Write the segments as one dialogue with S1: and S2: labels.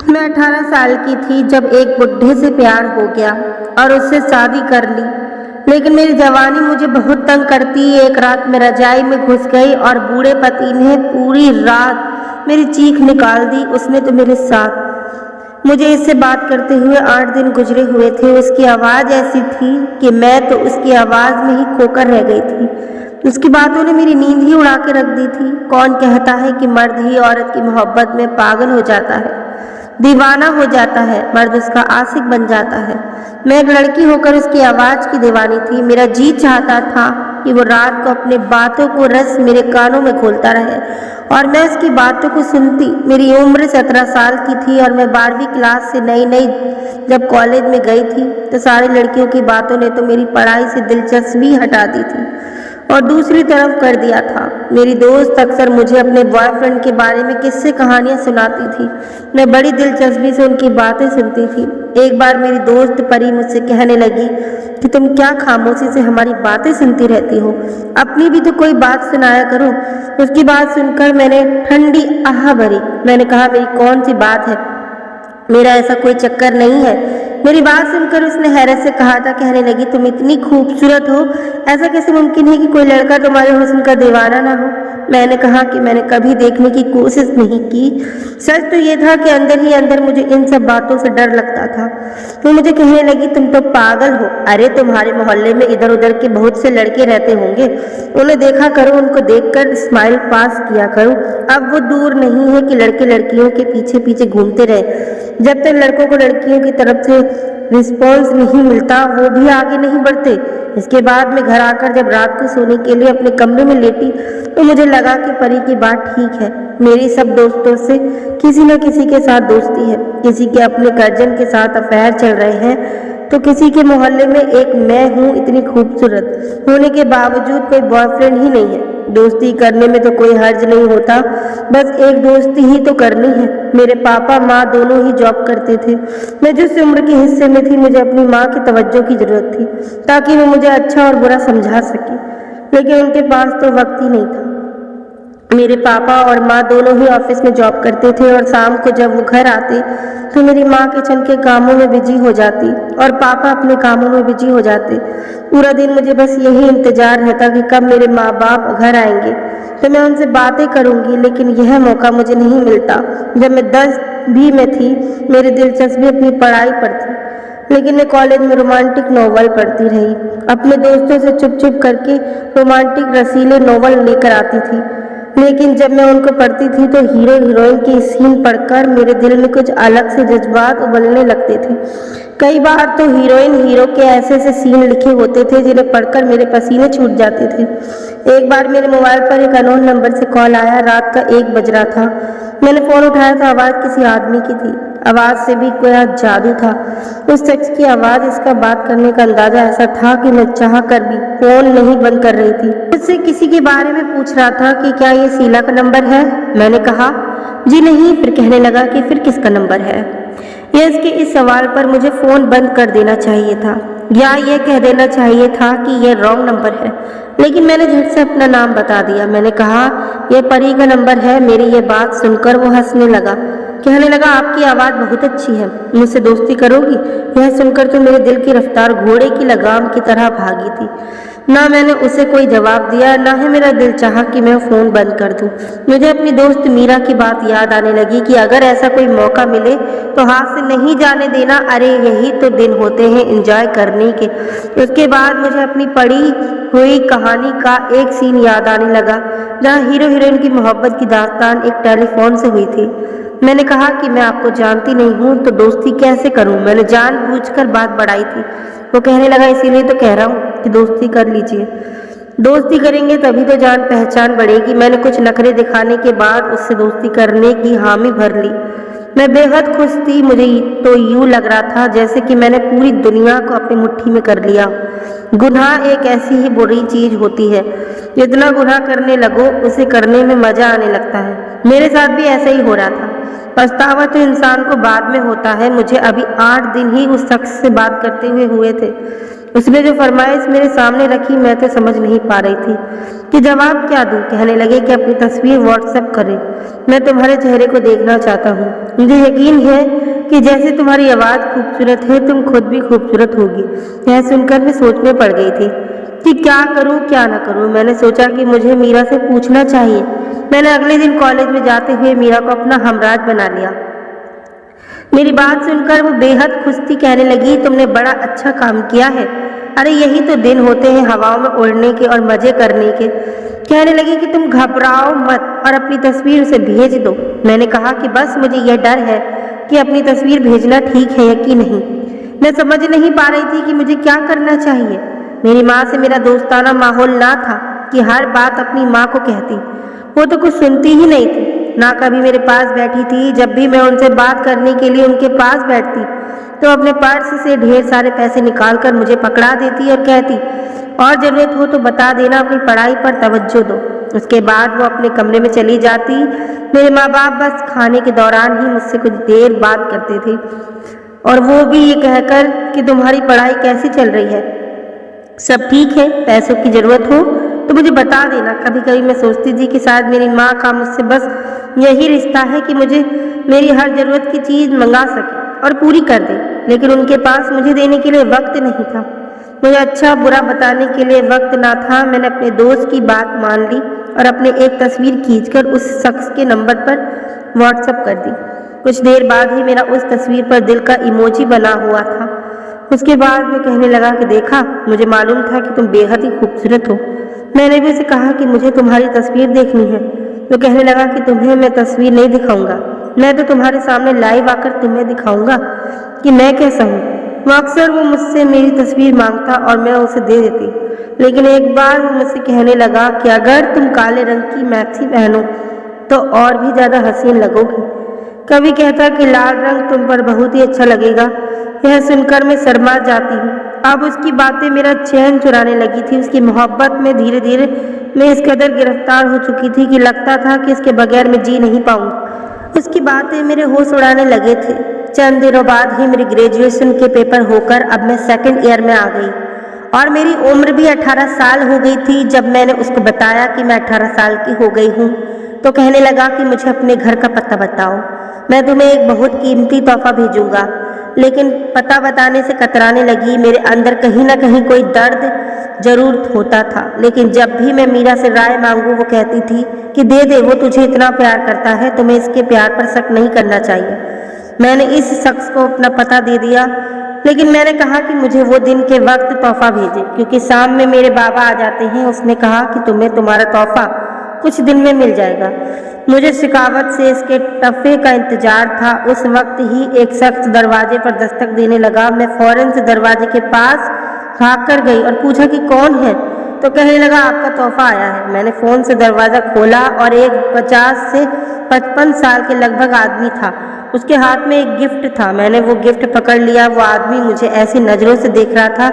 S1: मैं 18 साल की थी जब एक बुड्ढे से प्यार हो गया और उससे शादी कर ली। लेकिन मेरी जवानी मुझे बहुत तंग करती। एक रात मैं रजाई में घुस गई और बूढ़े पति ने पूरी रात मेरी चीख निकाल दी। उसने तो मेरे साथ मुझे इससे बात करते हुए 8 दिन गुजरे हुए थे। उसकी आवाज़ ऐसी थी कि मैं तो उसकी आवाज़ में ही खोकर रह गई थी। उसकी बातों ने मेरी नींद ही उड़ा के रख दी थी। कौन कहता है कि मर्द ही औरत की मोहब्बत में पागल हो जाता है, दीवाना हो जाता है, मर्द उसका आशिक बन जाता है। मैं एक लड़की होकर उसकी आवाज़ की दीवानी थी। मेरा जी चाहता था कि वो रात को अपनी बातों को रस मेरे कानों में घोलता रहे और मैं उसकी बातों को सुनती। मेरी उम्र 17 साल की थी और मैं 12वीं क्लास से नई नई जब कॉलेज में गई थी तो सारी लड़कियों की बातों ने तो मेरी पढ़ाई से दिलचस्पी हटा दी थी और दूसरी तरफ कर दिया था। मेरी दोस्त अक्सर मुझे अपने बॉयफ्रेंड के बारे में किस्से कहानियां सुनाती थी। मैं बड़ी दिलचस्पी से उनकी बातें सुनती थी। एक बार मेरी दोस्त परी मुझसे कहने लगी कि तुम क्या खामोशी से हमारी बातें सुनती रहती हो, अपनी भी तो कोई बात सुनाया करो। उसकी बात सुनकर मैंने ठंडी आह भरी। मैंने कहा, मेरी कौन सी बात है, मेरा ऐसा कोई चक्कर नहीं है। मेरी बात सुनकर उसने हैरत से कहा था, कहने लगी, तुम इतनी खूबसूरत हो, ऐसा कैसे मुमकिन है कि कोई लड़का तुम्हारे हुस्न का दीवाना ना हो। मैंने कहा कि मैंने कभी देखने की कोशिश नहीं की। सच तो ये था कि अंदर ही अंदर मुझे इन सब बातों से डर लगता था। तो मुझे कहने लगी, तुम तो पागल हो। अरे तुम्हारे मोहल्ले में इधर उधर के बहुत से लड़के रहते होंगे, उन्हें देखा करो, उनको देखकर स्माइल पास किया करो। अब वो दूर नहीं है कि लड़के लड़कियों के पीछे पीछे घूमते रहे। जब तक लड़कों को लड़कियों की तरफ से रिस्पॉन्स नहीं मिलता वो भी आगे नहीं बढ़ते। इसके बाद मैं घर आकर जब रात को सोने के लिए अपने कमरे में लेटी तो मुझे लगा कि परी की बात ठीक है। मेरी सब दोस्तों से किसी न किसी के साथ दोस्ती है, किसी के अपने कजन के साथ अफेयर चल रहे हैं, तो किसी के मोहल्ले में एक मैं हूँ इतनी खूबसूरत होने के बावजूद कोई बॉयफ्रेंड ही नहीं है। दोस्ती करने में तो कोई हर्ज नहीं होता, बस एक दोस्ती ही तो करनी है। मेरे पापा माँ दोनों ही जॉब करते थे। मैं जिस उम्र के हिस्से में थी मुझे अपनी माँ की तवज्जो की जरूरत थी ताकि वो मुझे अच्छा और बुरा समझा सके, लेकिन उनके पास तो वक्त ही नहीं था। मेरे पापा और माँ दोनों ही ऑफिस में जॉब करते थे और शाम को जब वो घर आते तो मेरी माँ किचन के कामों में बिजी हो जाती और पापा अपने कामों में बिजी हो जाते। पूरा दिन मुझे बस यही इंतजार रहता कि कब मेरे माँ बाप घर आएंगे तो मैं उनसे बातें करूंगी, लेकिन यह मौका मुझे नहीं मिलता। जब मैं 10वीं में थी मेरी दिलचस्पी अपनी पढ़ाई पर थी, लेकिन मैं कॉलेज में रोमांटिक नॉवल पढ़ती रही। अपने दोस्तों से चुप चुप करके रोमांटिक रसीले नॉवल लेकर आती थी, लेकिन जब मैं उनको पढ़ती थी तो हीरो हीरोइन के सीन पढ़कर मेरे दिल में कुछ अलग से जज्बात उबलने लगते थे। कई बार तो हीरोइन हीरो के ऐसे ऐसे सीन लिखे होते थे जिन्हें पढ़कर मेरे पसीने छूट जाते थे। एक बार मेरे मोबाइल पर एक अननोन नंबर से कॉल आया। रात का 1 बज रहा था। मैंने फ़ोन उठाया तो आवाज़ किसी आदमी की थी। आवाज़ से भी कोई जादू था। उस शख्स की आवाज़, इसका बात करने का अंदाज़ा ऐसा था कि मैं चाह कर भी फ़ोन नहीं बंद कर रही थी। मुझसे किसी के बारे में पूछ रहा था कि क्या ये शीला का नंबर है। मैंने कहा जी नहीं। फिर कहने लगा कि फिर किसका नंबर है। इसके इस सवाल पर मुझे फ़ोन बंद कर देना चाहिए था या ये कह देना चाहिए था कि यह रॉन्ग नंबर है, लेकिन मैंने झट से अपना नाम बता दिया। मैंने कहा यह परी का नंबर है। मेरी ये बात सुनकर वो हंसने लगा, कहने लगा आपकी आवाज़ बहुत अच्छी है, मुझसे दोस्ती करोगी। यह सुनकर तो मेरे दिल की रफ्तार घोड़े की लगाम की तरह भागी थी। ना मैंने उसे कोई जवाब दिया, ना ही मेरा दिल चाहा कि मैं फ़ोन बंद कर दूं। मुझे अपनी दोस्त मीरा की बात याद आने लगी कि अगर ऐसा कोई मौका मिले तो हाथ से नहीं जाने देना। अरे यही तो दिन होते हैं एंजॉय करने के। उसके बाद मुझे अपनी पढ़ी हुई कहानी का एक सीन याद आने लगा जहाँ हीरो हीरोइन की मोहब्बत की दास्तान एक टेलीफोन से हुई थी। मैंने कहा कि मैं आपको जानती नहीं हूँ तो दोस्ती कैसे करूँ। मैंने जानबूझकर बात बढ़ाई थी। वो कहने लगा इसीलिए तो कह रहा हूँ कि दोस्ती कर लीजिए, दोस्ती करेंगे तभी तो जान पहचान बढ़ेगी। मैंने कुछ नखरे दिखाने के बाद उससे दोस्ती करने की हामी भर ली। मैं बेहद खुश थी। मुझे तो यूँ लग रहा था जैसे कि मैंने पूरी दुनिया को अपनी मुट्ठी में कर लिया। गुनाह एक ऐसी ही बुरी चीज़ होती है, जितना गुनाह करने लगो उसे करने में मज़ा आने लगता है। मेरे साथ भी ऐसा ही हो रहा था। पछतावा तो इंसान को बाद में होता है। मुझे अभी 8 दिन ही उस शख्स से बात करते हुए हुए थे। उसने जो फरमाइश मेरे सामने रखी मैं तो समझ नहीं पा रही थी कि जवाब क्या दूँ। कहने लगे कि अपनी तस्वीर व्हाट्सएप करें, मैं तुम्हारे चेहरे को देखना चाहता हूँ। मुझे यकीन है कि जैसे तुम्हारी आवाज़ खूबसूरत है तुम खुद भी खूबसूरत होगी। यह सुनकर मैं सोच में पड़ गई थी कि क्या करूँ क्या ना करूँ। मैंने सोचा कि मुझे मीरा से पूछना चाहिए। मैंने अगले दिन कॉलेज में जाते हुए मीरा को अपना हमराज बना लिया। मेरी बात सुनकर वो बेहद खुश थी। कहने लगी तुमने बड़ा अच्छा काम किया है। अरे यही तो दिन होते हैं हवाओं में उड़ने के और मजे करने के। कहने लगी कि तुम घबराओ मत और अपनी तस्वीर उसे भेज दो। मैंने कहा कि बस मुझे यह डर है कि अपनी तस्वीर भेजना ठीक है या कि नहीं। मैं समझ नहीं पा रही थी कि मुझे क्या करना चाहिए। मेरी माँ से मेरा दोस्ताना माहौल ना था कि हर बात अपनी माँ को कहती। वो तो कुछ सुनती ही नहीं थी, ना कभी मेरे पास बैठी थी। जब भी मैं उनसे बात करने के लिए उनके पास बैठती तो अपने पर्स से ढेर सारे पैसे निकालकर मुझे पकड़ा देती और कहती और ज़रूरत हो तो बता देना, अपनी पढ़ाई पर तवज्जो दो। उसके बाद वो अपने कमरे में चली जाती। मेरे माँ बाप बस खाने के दौरान ही मुझसे कुछ देर बात करते थे और वो भी ये कहकर कि तुम्हारी पढ़ाई कैसी चल रही है, सब ठीक है, पैसों की ज़रूरत हो तो मुझे बता देना। कभी कभी मैं सोचती थी कि शायद मेरी माँ का मुझसे बस यही रिश्ता है कि मुझे मेरी हर ज़रूरत की चीज़ मंगा सके और पूरी कर दे, लेकिन उनके पास मुझे देने के लिए वक्त नहीं था। मुझे अच्छा बुरा बताने के लिए वक्त ना था। मैंने अपने दोस्त की बात मान ली और अपने एक तस्वीर खींचकर उस शख्स के नंबर पर व्हाट्सएप कर दी। कुछ देर बाद ही मेरा उस तस्वीर पर दिल का इमोजी बना हुआ था। उसके बाद वो कहने लगा कि देखा, मुझे मालूम था कि तुम बेहद ही खूबसूरत हो। मैंने भी उसे कहा कि मुझे तुम्हारी तस्वीर देखनी है। वो कहने लगा कि तुम्हें मैं तस्वीर नहीं दिखाऊंगा, मैं तो तुम्हारे सामने लाइव आकर तुम्हें दिखाऊंगा कि मैं कैसा हूँ। अक्सर वो मुझसे मेरी तस्वीर मांगता और मैं उसे दे देती, लेकिन एक बार वो मुझसे कहने लगा कि अगर तुम काले रंग की मैक्सी पहनो तो और भी ज़्यादा हसीन लगोगी। कभी कहता कि लाल रंग तुम पर बहुत ही अच्छा लगेगा। यह सुनकर मैं शर्मा जाती हूँ। अब उसकी बातें मेरा चैन चुराने लगी थी। उसकी मोहब्बत में धीरे धीरे मैं इस कदर गिरफ्तार हो चुकी थी कि लगता था कि इसके बगैर मैं जी नहीं पाऊंगी। उसकी बातें मेरे होश उड़ाने लगे थे। चंद दिनों बाद ही मेरी ग्रेजुएशन के पेपर होकर अब मैं सेकंड ईयर में आ गई और मेरी उम्र भी 18 साल हो गई थी। जब मैंने उसको बताया कि मैं 18 साल की हो गई हूँ तो कहने लगा कि मुझे अपने घर का पता बताओ, मैं तुम्हें एक बहुत कीमती तोहफा भेजूंगा। लेकिन पता बताने से कतराने लगी। मेरे अंदर कहीं ना कहीं कोई दर्द जरूर होता था, लेकिन जब भी मैं मीरा से राय मांगू वो कहती थी कि दे दे, वो तुझे इतना प्यार करता है, तुम्हें इसके प्यार पर शक नहीं करना चाहिए। मैंने इस शख्स को अपना पता दे दिया, लेकिन मैंने कहा कि मुझे वो दिन के वक्त तोहफा भेजे क्योंकि शाम में मेरे बाबा आ जाते हैं। उसने कहा कि तुम्हें तुम्हारा तोहफा कुछ दिन में मिल जाएगा। मुझे शिकावत से इसके तोहफे का इंतजार था। उस वक्त ही एक शख्स दरवाजे पर दस्तक देने लगा। मैं फौरन से दरवाजे के पास भाग कर गई और पूछा कि कौन है, तो कहने लगा आपका तोहफा आया है। मैंने फ़ोन से दरवाज़ा खोला और एक 50 से 55 साल के लगभग आदमी था। उसके हाथ में एक गिफ्ट था। मैंने वो गिफ्ट पकड़ लिया। वो आदमी मुझे ऐसी नज़रों से देख रहा था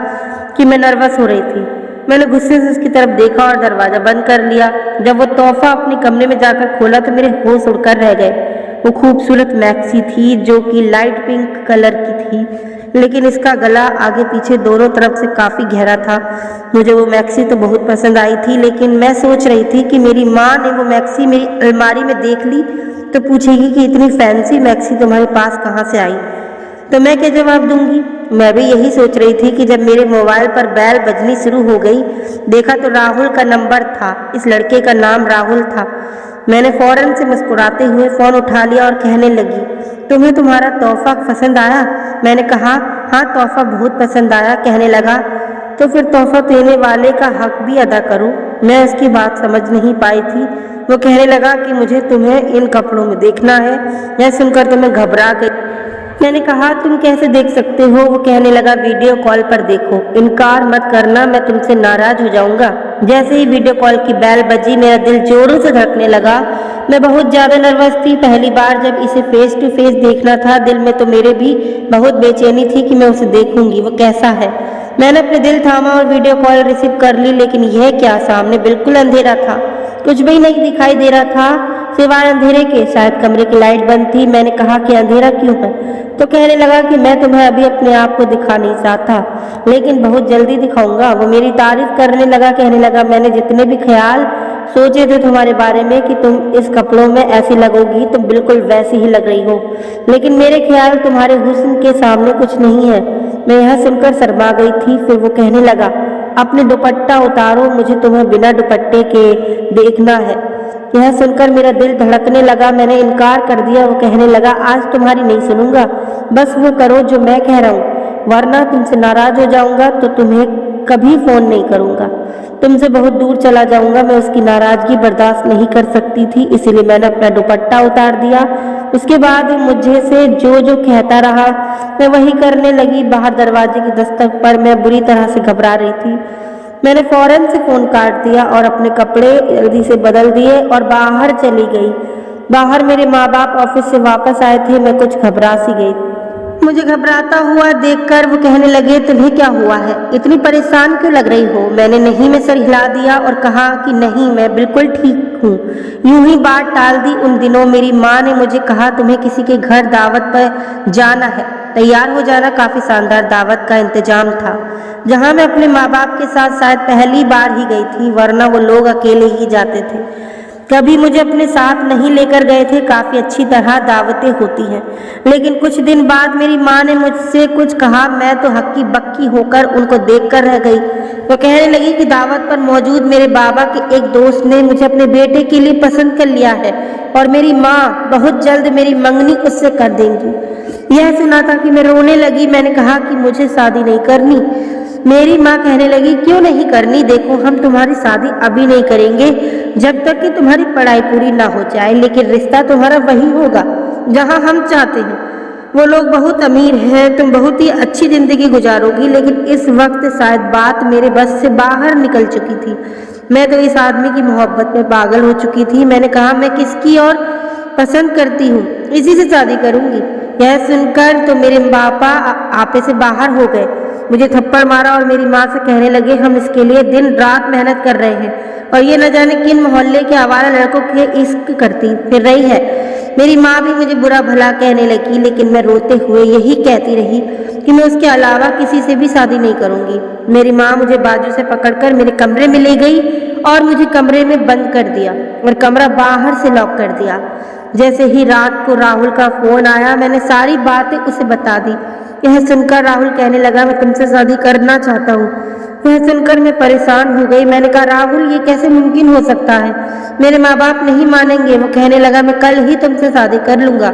S1: कि मैं नर्वस हो रही थी। मैंने गुस्से से उसकी तरफ देखा और दरवाज़ा बंद कर लिया। जब वो तोहफा अपने कमरे में जाकर खोला तो मेरे होश उड़कर रह गए। वो खूबसूरत मैक्सी थी जो कि लाइट पिंक कलर की थी, लेकिन इसका गला आगे पीछे दोनों तरफ से काफ़ी गहरा था। मुझे वो मैक्सी तो बहुत पसंद आई थी, लेकिन मैं सोच रही थी कि मेरी माँ ने वो मैक्सी मेरी अलमारी में देख ली तो पूछेगी कि इतनी फैंसी मैक्सी तुम्हारे पास कहाँ से आई, तो मैं क्या जवाब दूंगी। मैं भी यही सोच रही थी कि जब मेरे मोबाइल पर बेल बजनी शुरू हो गई, देखा तो राहुल का नंबर था। इस लड़के का नाम राहुल था। मैंने फ़ौरन से मुस्कुराते हुए फ़ोन उठा लिया और कहने लगी, तुम्हें तुम्हारा तोहफा पसंद आया? मैंने कहा हाँ, तोहफा बहुत पसंद आया। कहने लगा तो फिर तोहफा देने वाले का हक भी अदा करो। मैं उसकी बात समझ नहीं पाई थी। वो कहने लगा कि मुझे तुम्हें इन कपड़ों में देखना है। यह सुनकर तो मैं घबरा गई। मैंने कहा तुम कैसे देख सकते हो? वो कहने लगा वीडियो कॉल पर देखो, इनकार मत करना, मैं तुमसे नाराज हो जाऊंगा। जैसे ही वीडियो कॉल की बेल बजी मेरा दिल जोरों से धड़कने लगा। मैं बहुत ज़्यादा नर्वस थी। पहली बार जब इसे फेस टू फेस देखना था, दिल में तो मेरे भी बहुत बेचैनी थी कि मैं उसे देखूंगी, वो कैसा है। मैंने अपने दिल थामा और वीडियो कॉल रिसीव कर ली, लेकिन यह क्या, सामने बिल्कुल अंधेरा था, कुछ भी नहीं दिखाई दे रहा था सिवाय अंधेरे के। शायद कमरे की लाइट बंद थी। मैंने कहा कि अंधेरा क्यों है? तो कहने लगा कि मैं तुम्हें अभी अपने आप को दिखा नहीं चाहता, लेकिन बहुत जल्दी दिखाऊंगा। वो मेरी तारीफ करने लगा, कहने लगा मैंने जितने भी ख्याल सोचे थे तुम्हारे बारे में कि तुम इस कपड़ों में ऐसी लगोगी, तुम बिल्कुल वैसी ही लग रही हो, लेकिन मेरे ख्याल तुम्हारे हुस्न के सामने कुछ नहीं है। मैं यह सुनकर शर्मा गई थी। फिर वो कहने लगा अपने दुपट्टा उतारो, मुझे तुम्हें बिना दुपट्टे के देखना है। यह सुनकर मेरा दिल धड़कने लगा। मैंने इनकार कर दिया। वो कहने लगा आज तुम्हारी नहीं सुनूंगा, बस वो करो जो मैं कह रहा हूँ, वरना तुमसे नाराज हो जाऊंगा तो तुम्हें कभी फोन नहीं करूंगा, तुमसे बहुत दूर चला जाऊंगा। मैं उसकी नाराजगी बर्दाश्त नहीं कर सकती थी, इसीलिए मैंने अपना दुपट्टा उतार दिया। उसके बाद मुझे से जो जो कहता रहा मैं वही करने लगी। बाहर दरवाजे की दस्तक पर मैं बुरी तरह से घबरा रही थी। मैंने फौरन से फोन काट दिया और अपने कपड़े जल्दी से बदल दिए और बाहर चली गई। बाहर मेरे माँ बाप ऑफिस से वापस आए थे। मैं कुछ घबरा सी गई। मुझे घबराता हुआ देखकर वो कहने लगे तुम्हें क्या हुआ है, इतनी परेशान क्यों लग रही हो। मैंने नहीं में सर हिला दिया और कहा कि नहीं, मैं बिल्कुल ठीक हूँ। यूं ही बात टाल दी। उन दिनों मेरी माँ ने मुझे कहा तुम्हें किसी के घर दावत पर जाना है, तैयार हो जाना। काफी शानदार दावत का इंतजाम था, जहाँ मैं अपने माँ बाप के साथ शायद पहली बार ही गई थी, वरना वो लोग अकेले ही जाते थे, कभी मुझे अपने साथ नहीं लेकर गए थे। काफी अच्छी तरह दावतें होती हैं, लेकिन कुछ दिन बाद मेरी माँ ने मुझसे कुछ कहा। मैं तो हक्की बक्की होकर उनको देखकर रह गई। वो कहने लगी कि दावत पर मौजूद मेरे बाबा के एक दोस्त ने मुझे अपने बेटे के लिए पसंद कर लिया है और मेरी माँ बहुत जल्द मेरी मंगनी उससे कर देंगी। यह सुना था कि मैं रोने लगी। मैंने कहा कि मुझे शादी नहीं करनी। मेरी माँ कहने लगी क्यों नहीं करनी, देखो हम तुम्हारी शादी अभी नहीं करेंगे जब तक कि तुम्हारी पढ़ाई पूरी ना हो जाए, लेकिन रिश्ता तुम्हारा वही होगा जहाँ हम चाहते हैं। वो लोग बहुत अमीर हैं, तुम बहुत ही अच्छी जिंदगी गुजारोगी, लेकिन इस वक्त शायद बात मेरे बस से बाहर निकल चुकी थी। मैं तो इस आदमी की मोहब्बत में पागल हो चुकी थी। मैंने कहा मैं किसकी और पसंद करती हूँ, इसी से शादी करूंगी। यह सुनकर तो मेरे पापा आपे से बाहर हो गए, मुझे थप्पड़ मारा और मेरी माँ से कहने लगे हम इसके लिए दिन रात मेहनत कर रहे हैं और ये न जाने किन मोहल्ले के आवारा लड़कों के इश्क करती फिर रही है। मेरी माँ भी मुझे बुरा भला कहने लगी, लेकिन मैं रोते हुए यही कहती रही कि मैं उसके अलावा किसी से भी शादी नहीं करूंगी। मेरी माँ मुझे बाजू से पकड़कर मेरे कमरे में ले गई और मुझे कमरे में बंद कर दिया और कमरा बाहर से लॉक कर दिया। जैसे ही रात को राहुल का फोन आया, मैंने सारी बातें उसे बता दी। यह सुनकर राहुल कहने लगा मैं तुमसे शादी करना चाहता हूँ। यह सुनकर मैं परेशान हो गई। मैंने कहा राहुल ये कैसे मुमकिन हो सकता है, मेरे माँ बाप नहीं मानेंगे। वो कहने लगा मैं कल ही तुमसे शादी कर लूंगा,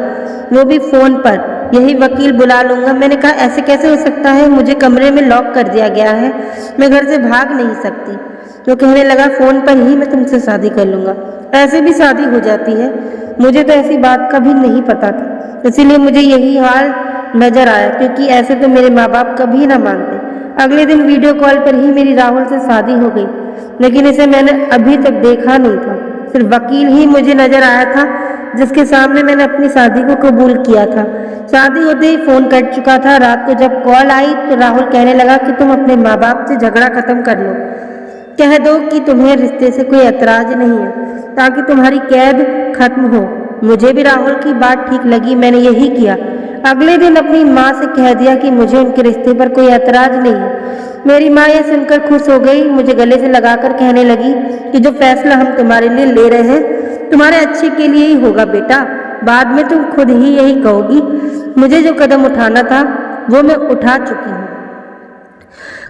S1: वो भी फोन पर, यही वकील बुला लूंगा। मैंने कहा ऐसे कैसे हो सकता है, मुझे कमरे में लॉक कर दिया गया है, मैं घर से भाग नहीं सकती। वो कहने लगा फोन पर ही मैं तुमसे शादी कर लूंगा, ऐसे भी शादी हो जाती है, मुझे तो ऐसी बात कभी नहीं पता था, इसीलिए मुझे यही हाल नजर आया, क्योंकि ऐसे तो मेरे माँ बाप कभी ना मानते। अगले दिन वीडियो कॉल पर ही मेरी राहुल से शादी हो गई, लेकिन इसे मैंने अभी तक देखा नहीं था। सिर्फ वकील ही मुझे नजर आया था जिसके सामने मैंने अपनी शादी को कबूल किया था। शादी होते ही फोन कट चुका था। रात को जब कॉल आई तो राहुल कहने लगा कि तुम अपने माँ बाप से झगड़ा खत्म कर लो, कह दो कि तुम्हें रिश्ते से कोई एतराज नहीं है, ताकि तुम्हारी कैद खत्म हो। मुझे भी राहुल की बात ठीक लगी, मैंने यही किया। अगले दिन अपनी माँ से कह दिया कि मुझे उनके रिश्ते पर कोई एतराज नहीं है। मेरी माँ यह सुनकर खुश हो गई, मुझे गले से लगाकर कहने लगी कि जो फैसला हम तुम्हारे लिए ले रहे हैं तुम्हारे अच्छे के लिए ही होगा बेटा, बाद में तुम खुद ही यही कहोगी। मुझे जो कदम उठाना था वो मैं उठा चुकी हूँ।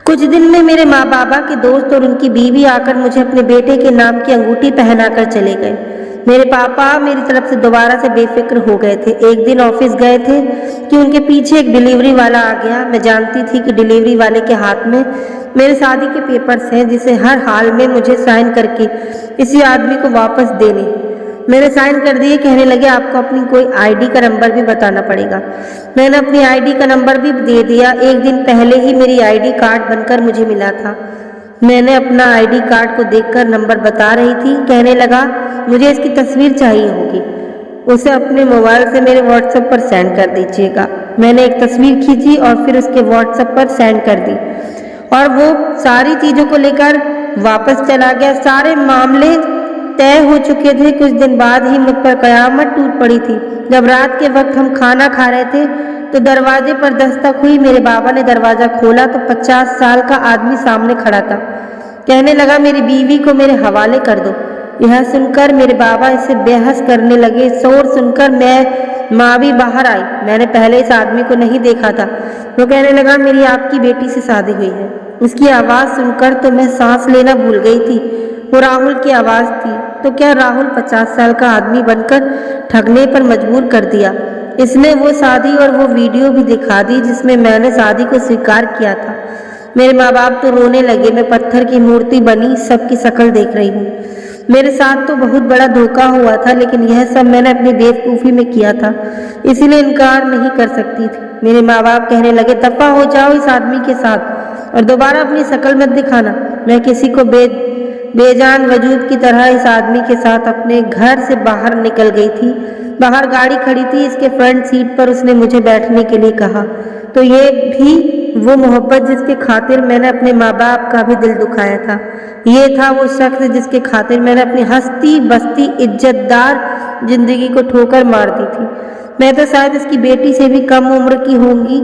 S1: कुछ दिन में मेरे माँ बाबा के दोस्त और उनकी बीवी आकर मुझे अपने बेटे के नाम की अंगूठी पहनाकर चले गए। मेरे पापा मेरी तरफ से दोबारा से बेफिक्र हो गए थे। एक दिन ऑफिस गए थे कि उनके पीछे एक डिलीवरी वाला आ गया। मैं जानती थी कि डिलीवरी वाले के हाथ में मेरे शादी के पेपर्स हैं, जिसे हर हाल में मुझे साइन करके इसी आदमी को वापस देने। मैंने साइन कर दिए। कहने लगे आपको अपनी कोई आईडी का नंबर भी बताना पड़ेगा। मैंने अपनी आईडी का नंबर भी दे दिया। एक दिन पहले ही मेरी आईडी कार्ड बनकर मुझे मिला था। मैंने अपना आईडी कार्ड को देखकर नंबर बता रही थी। कहने लगा मुझे इसकी तस्वीर चाहिए होगी, उसे अपने मोबाइल से मेरे व्हाट्सएप पर सेंड कर दीजिएगा। मैंने एक तस्वीर खींची और फिर उसके व्हाट्सएप पर सेंड कर दी और वो सारी चीज़ों को लेकर वापस चला गया। सारे मामले तय हो चुके थे। कुछ दिन बाद ही मुझ पर कयामत टूट पड़ी थी। जब रात के वक्त हम खाना खा रहे थे तो दरवाजे पर दस्तक हुई। मेरे बाबा ने दरवाज़ा खोला तो 50 साल का आदमी सामने खड़ा था। कहने लगा, मेरी बीवी को मेरे हवाले कर दो। यह सुनकर मेरे बाबा इससे बहस करने लगे। शोर सुनकर माँ भी बाहर आई। मैंने पहले इस आदमी को नहीं देखा था। वो कहने लगा, मेरी आपकी बेटी से शादी हुई है। उसकी आवाज़ सुनकर तो मैं सांस लेना भूल गई थी। वो राहुल की आवाज़ थी। तो क्या राहुल 50 साल का आदमी बनकर ठगने पर मजबूर कर दिया? इसने वो शादी और वो वीडियो भी दिखा दी जिसमें मैंने शादी को स्वीकार किया था। मेरे माँ बाप तो रोने लगे। मैं पत्थर की मूर्ति बनी सबकी शक्ल देख रही हूँ। मेरे साथ तो बहुत बड़ा धोखा हुआ था, लेकिन यह सब मैंने अपनी बेवकूफ़ी में किया था, इसीलिए इनकार नहीं कर सकती थी। मेरे माँ बाप कहने लगे, दफा हो जाओ इस आदमी के साथ और दोबारा अपनी शक्ल मत दिखाना। मैं किसी को बेजान वजूद की तरह इस आदमी के साथ अपने घर से बाहर निकल गई थी। बाहर गाड़ी खड़ी थी। इसके फ्रंट सीट पर उसने मुझे बैठने के लिए कहा। तो ये भी वो मोहब्बत जिसके खातिर मैंने अपने माँ बाप का भी दिल दुखाया था। ये था वो शख्स जिसके खातिर मैंने अपनी हंसती बसती इज्जतदार जिंदगी को ठोकर मार दी थी। मैं तो शायद इसकी बेटी से भी कम उम्र की होंगी।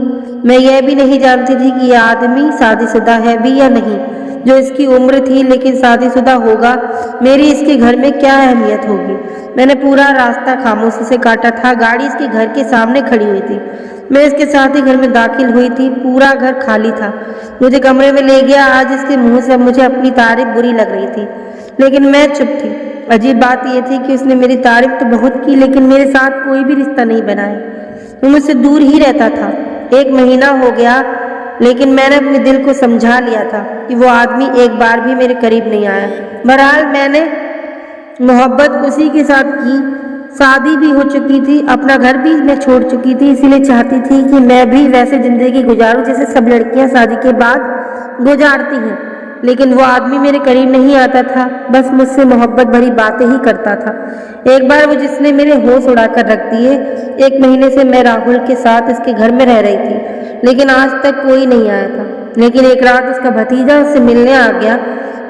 S1: मैं यह भी नहीं जानती थी कि यह आदमी शादीशुदा है भी या नहीं। जो इसकी उम्र थी लेकिन शादीशुदा होगा, मेरी इसके घर में क्या अहमियत होगी। मैंने पूरा रास्ता खामोशी से काटा था। गाड़ी इसके घर के सामने खड़ी हुई थी। मैं इसके साथ ही घर में दाखिल हुई थी। पूरा घर खाली था। मुझे कमरे में ले गया। आज इसके मुंह से मुझे अपनी तारीफ बुरी लग रही थी, लेकिन मैं चुप थी। अजीब बात यह थी कि उसने मेरी तारीफ तो बहुत की, लेकिन मेरे साथ कोई भी रिश्ता नहीं बनाया। वो मुझसे दूर ही रहता था। 1 महीना हो गया, लेकिन मैंने अपने दिल को समझा लिया था कि वो आदमी एक बार भी मेरे करीब नहीं आया। बहरहाल मैंने मोहब्बत उसी के साथ की। शादी भी हो चुकी थी, अपना घर भी मैं छोड़ चुकी थी। इसीलिए चाहती थी कि मैं भी वैसे ज़िंदगी गुजारूं जैसे सब लड़कियां शादी के बाद गुजारती हैं। लेकिन वो आदमी मेरे करीब नहीं आता था, बस मुझसे मोहब्बत भरी बातें ही करता था। एक बार वो जिसने मेरे होश उड़ाकर रख दिए। 1 महीने से मैं राहुल के साथ इसके घर में रह रही थी, लेकिन आज तक कोई नहीं आया था। लेकिन एक रात उसका भतीजा उससे मिलने आ गया।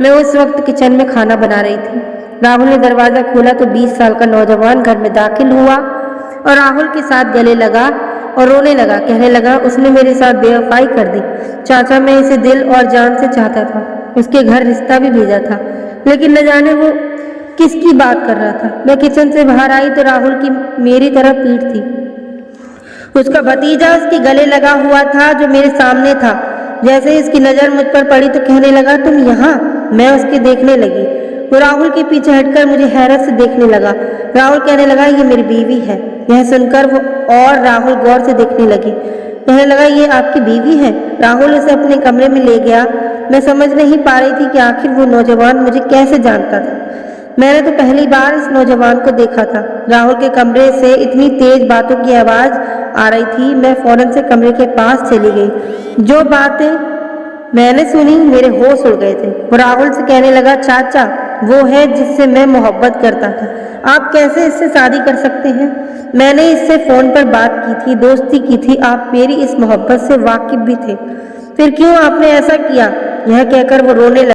S1: मैं उस वक्त किचन में खाना बना रही थी। राहुल ने दरवाज़ा खोला तो 20 साल का नौजवान घर में दाखिल हुआ और राहुल के साथ गले लगा और रोने लगा। कहने लगा, उसने मेरे साथ बेवफाई कर दी। चाचा, मैं इसे दिल और जान से चाहता था। उसके घर रिश्ता भी भेजा था, लेकिन न जाने वो किसकी बात कर रहा था। मैं किचन से बाहर आई तो राहुल की मेरी तरफ पीठ थी। उसका भतीजा उसके गले लगा हुआ था जो मेरे सामने था। जैसे ही इसकी नज़र मुझ पर पड़ी तो कहने लगा, तुम यहाँ? मैं उसके देखने लगी। वो राहुल के पीछे हटकर मुझे हैरत से देखने लगा। राहुल कहने लगा, ये मेरी बीवी है। यह सुनकर वो और राहुल गौर से देखने लगे। कहने लगा, ये आपकी बीवी है? राहुल उसे अपने कमरे में ले गया। मैं समझ नहीं पा रही थी कि आखिर वो नौजवान मुझे कैसे जानता था। मैंने तो पहली बार इस नौजवान को देखा था। राहुल के कमरे से इतनी तेज बातों की आवाज़ आ रही थी। मैं फौरन से कमरे के पास चली गई। जो बातें मैंने सुनी, मेरे होश उड़ गए थे। वो राहुल से कहने लगा, चाचा, वो है जिससे मैं मोहब्बत करता था। आप कैसे इससे शादी कर सकते हैं? मैंने इससे फ़ोन पर बात की थी, दोस्ती की थी। आप मेरी इस मोहब्बत से वाकिफ भी थे। फिर क्यों आपने ऐसा किया? यह कहकर वो रोने लगा।